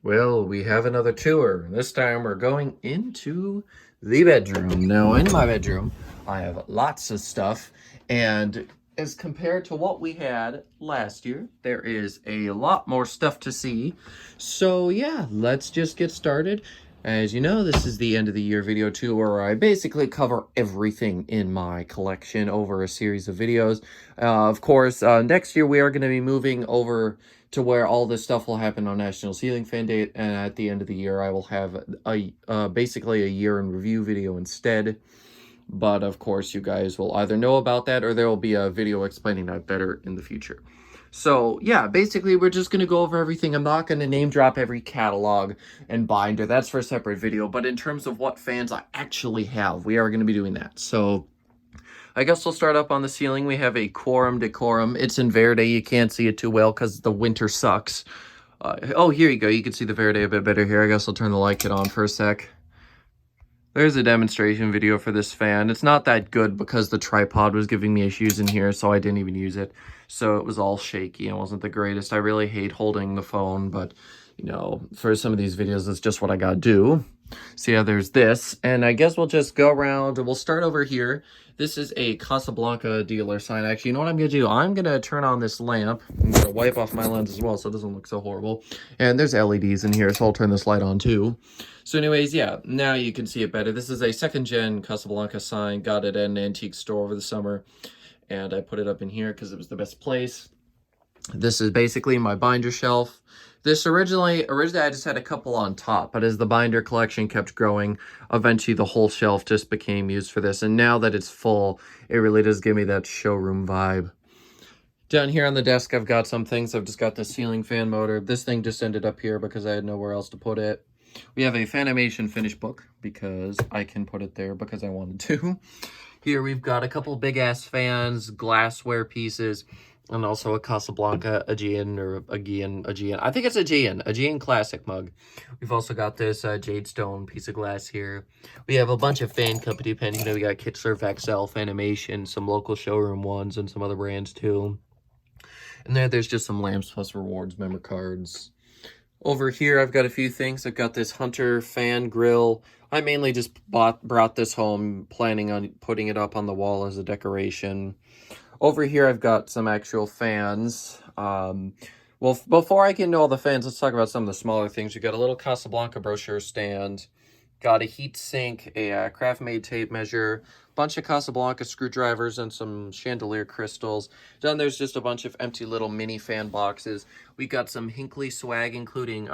Well, we have another tour. This time we're going into the bedroom. Now, in my bedroom, I have lots of stuff, and as compared to what we had last year, there is a lot more stuff to see. So, yeah, let's just get started. As you know, this is the end of the year video tour where I basically cover everything in my collection over a series of videos. Of course, next year we are going to be moving over to where all this stuff will happen on National Ceiling Fan Day, and at the end of the year, I will have basically a year in review video instead. But of course, you guys will either know about that or there will be a video explaining that better in the future. So yeah, basically we're just going to go over everything. I'm not going to name drop every catalog and binder. That's for a separate video. But in terms of what fans I actually have, we are going to be doing that. So I guess we'll start up on the ceiling. We have a Quorum Decorum. It's in Verde. You can't see it too well because the winter sucks. Oh, here you go. You can see the Verde a bit better here. I guess I'll turn the light kit on for a sec. There's a demonstration video for this fan. It's not that good because the tripod was giving me issues in here, so I didn't even use it. So it was all shaky and wasn't the greatest. I really hate holding the phone, but, you know, for some of these videos, it's just what I gotta do. So yeah, there's this. And I guess we'll just go around and we'll start over here. This is a Casablanca dealer sign. Actually, you know what I'm going to do? I'm going to turn on this lamp. I'm going to wipe off my lens as well so it doesn't look so horrible. And there's LEDs in here, so I'll turn this light on too. So anyways, yeah, now you can see it better. This is a second-gen Casablanca sign. Got it at an antique store over the summer. And I put it up in here because it was the best place. This is basically my binder shelf. This originally I just had a couple on top, but as the binder collection kept growing, eventually the whole shelf just became used for this. And now that it's full, it really does give me that showroom vibe. Down here on the desk, I've got some things. I've just got the ceiling fan motor. This thing just ended up here because I had nowhere else to put it. We have a Fanimation finish book because I can put it there because I wanted to. Here we've got a couple big-ass fans, glassware pieces, and also a Casablanca Aegean, or Aegean. I think it's Aegean classic mug. We've also got this jade stone piece of glass here. We have a bunch of fan company pens. You know, we got Kitzler, Vaxel, Fanimation, some local showroom ones, and some other brands too. And there's just some Lamps Plus Rewards member cards. Over here, I've got a few things. I've got this Hunter fan grill. I mainly just brought this home, planning on putting it up on the wall as a decoration. Over here, I've got some actual fans. Well, before I get into all the fans, let's talk about some of the smaller things. We've got a little Casablanca brochure stand. Got a heat sink, a craft-made tape measure, bunch of Casablanca screwdrivers, and some chandelier crystals. Then there's just a bunch of empty little mini fan boxes. We got some Hinkley swag, including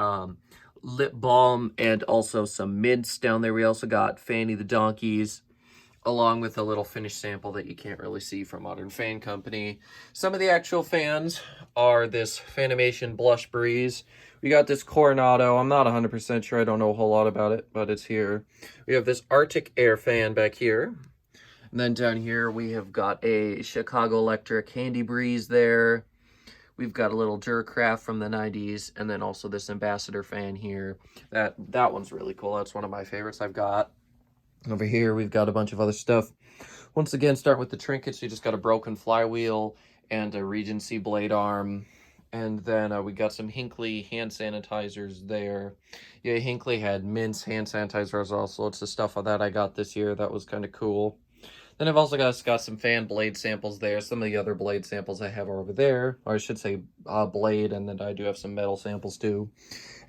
lip balm and also some mints down there. We also got Fanny the Donkeys, along with a little finished sample that you can't really see from Modern Fan Company. Some of the actual fans are this Fanimation Blush Breeze. We got this Coronado. I'm not 100% sure. I don't know a whole lot about it, but it's here. We have this Arctic Air fan back here. And then down here, we have got a Chicago Electric Handy Breeze there. We've got a little Durcraft from the 90s, and then also this Ambassador fan here. That one's really cool. That's one of my favorites I've got. Over here, we've got a bunch of other stuff. Once again, start with the trinkets. You just got a broken flywheel and a Regency blade arm. And then we got some Hinkley hand sanitizers there. Yeah, Hinkley had mints hand sanitizers also. It's the stuff that I got this year. That was kind of cool. Then I've also got some fan blade samples there. Some of the other blade samples I have are over there. Or I should say blade, and then I do have some metal samples too.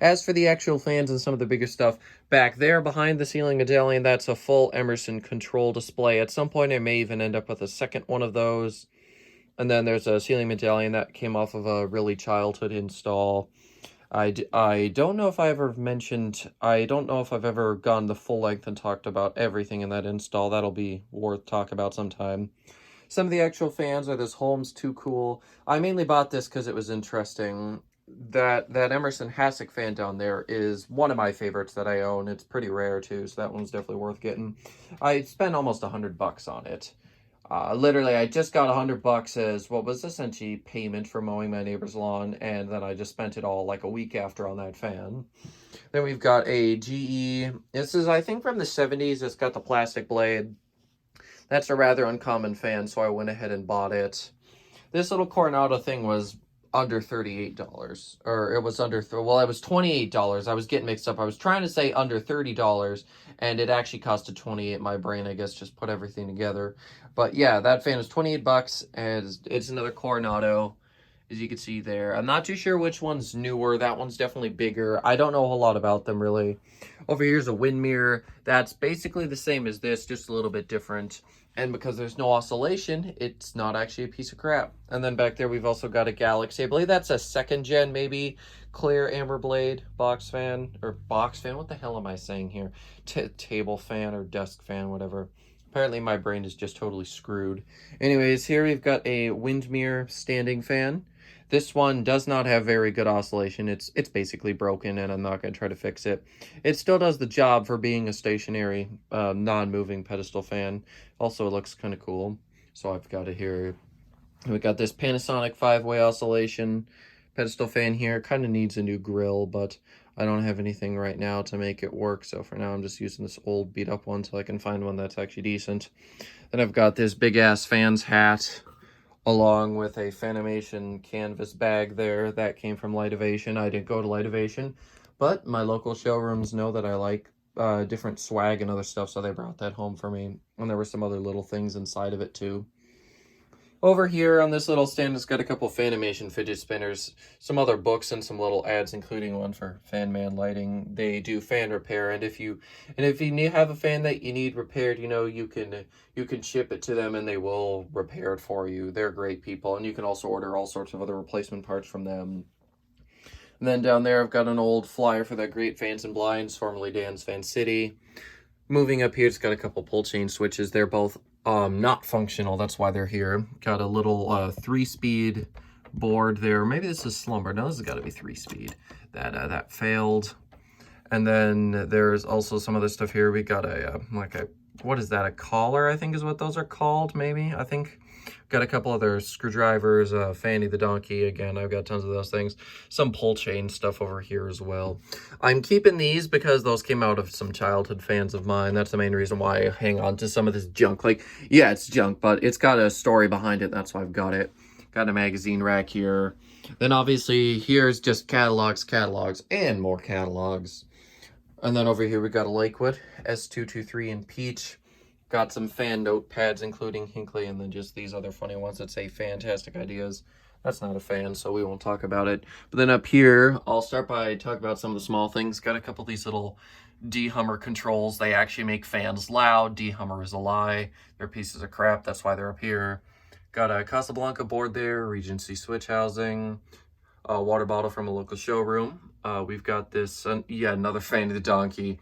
As for the actual fans and some of the bigger stuff, back there behind the ceiling medallion, that's a full Emerson control display. At some point, I may even end up with a second one of those. And then there's a ceiling medallion that came off of a really childhood install. I don't know if I ever mentioned, I don't know if I've ever gone the full length and talked about everything in that install. That'll be worth talk about sometime. Some of the actual fans are this Holmes Too Cool. I mainly bought this because it was interesting. That Emerson Hasek fan down there is one of my favorites that I own. It's pretty rare too, so that one's definitely worth getting. I spent almost $100 on it. Literally, I just got $100 as what was essentially payment for mowing my neighbor's lawn, and then I just spent it all like a week after on that fan. Then we've got a GE. This is, I think, from the 70s. It's got the plastic blade. That's a rather uncommon fan, so I went ahead and bought it. This little Coronado thing was under $38, or it was under, well, it was $28. I was getting mixed up. I was trying to say under $30, and it actually costed 28. My brain, I guess, just put everything together. But yeah, that fan was 28 bucks, and it's another Coronado, as you can see there. I'm not too sure which one's newer. That one's definitely bigger. I don't know a whole lot about them, really. Over here's a wind mirror. That's basically the same as this, just a little bit different. And because there's no oscillation, it's not actually a piece of crap. And then back there, we've also got a Galaxy. I believe that's a 2nd gen, maybe, clear amber blade box fan. Or box fan? What the hell am I saying here? Table fan or desk fan, whatever. Apparently, my brain is just totally screwed. Anyways, here we've got a Windmere standing fan. This one does not have very good oscillation. It's basically broken, and I'm not going to try to fix it. It still does the job for being a stationary, non-moving pedestal fan. Also, it looks kind of cool. So I've got it here. We got this Panasonic 5-way oscillation pedestal fan here. Kind of needs a new grill, but I don't have anything right now to make it work. So for now, I'm just using this old beat-up one until I can find one that's actually decent. Then I've got this big-ass fan's hat, along with a Fanimation canvas bag there. That came from Lightivation. I didn't go to Lightivation, but my local showrooms know that I like different swag and other stuff, so they brought that home for me. And there were some other little things inside of it, too. Over here on this little stand, it's got a couple Fanimation fidget spinners, some other books, and some little ads, including one for Fan Man Lighting. They do fan repair, and if you have a fan that you need repaired, you know, you can ship it to them, and they will repair it for you. They're great people, and you can also order all sorts of other replacement parts from them. And then down there, I've got an old flyer for that great Fans and Blinds, formerly Dan's Fan City. Moving up here, it's got a couple pull chain switches. They're both not functional. That's why they're here. Got a little 3-speed board there. Maybe this is slumber. No, this has got to be 3-speed. That failed. And then there's also some other stuff here. We got what is that? A collar, I think is what those are called, maybe. I think got a couple other screwdrivers, Fanny the donkey. Again, I've got tons of those things. Some pull chain stuff over here as well. I'm keeping these because those came out of some childhood fans of mine. That's the main reason why I hang on to some of this junk. Like, yeah, it's junk, but it's got a story behind it. That's why I've got it. Got a magazine rack here. Then obviously here's just catalogs, and more catalogs. And then over here we got a Lakewood S223 in peach. Got some fan notepads, including Hinckley, and then just these other funny ones that say fantastic ideas. That's not a fan, so we won't talk about it. But then up here, I'll start by talking about some of the small things. Got a couple of these little D-Hummer controls. They actually make fans loud. D-Hummer is a lie. They're pieces of crap. That's why they're up here. Got a Casablanca board there, Regency switch housing, a water bottle from a local showroom. We've got this, another Fanny the donkey.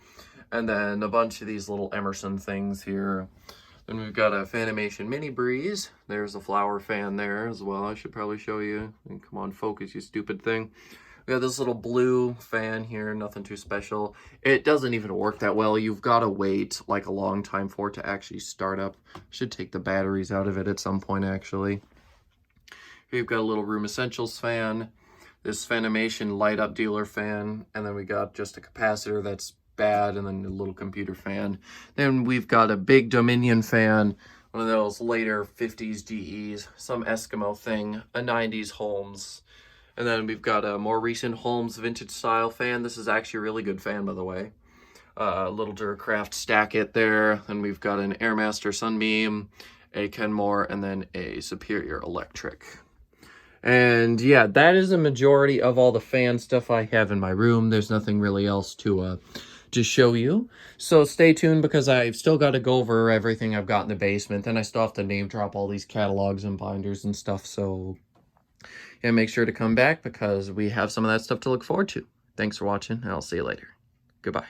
And then a bunch of these little Emerson things here. Then we've got a Fanimation Mini Breeze. There's a flower fan there as well. I should probably show you. Come on, focus, you stupid thing. We got this little blue fan here, nothing too special. It doesn't even work that well. You've got to wait like a long time for it to actually start up. Should take the batteries out of it at some point, actually. Here we've got a little Room Essentials fan. This Fanimation Light Up Dealer fan. And then we got just a capacitor that's bad, and then a little computer fan. Then we've got a big Dominion fan, one of those later 50s GEs, some Eskimo thing, a 90s Holmes. And then we've got a more recent Holmes vintage style fan. This is actually a really good fan, by the way. A little Duracraft Stack It there. Then we've got an Airmaster Sunbeam, a Kenmore, and then a Superior Electric. And yeah, that is a majority of all the fan stuff I have in my room. There's nothing really else to show you. So stay tuned, because I've still got to go over everything I've got in the basement. Then I still have to name drop all these catalogs and binders and stuff. So yeah, make sure to come back, because we have some of that stuff to look forward to. Thanks for watching, and I'll see you later. Goodbye.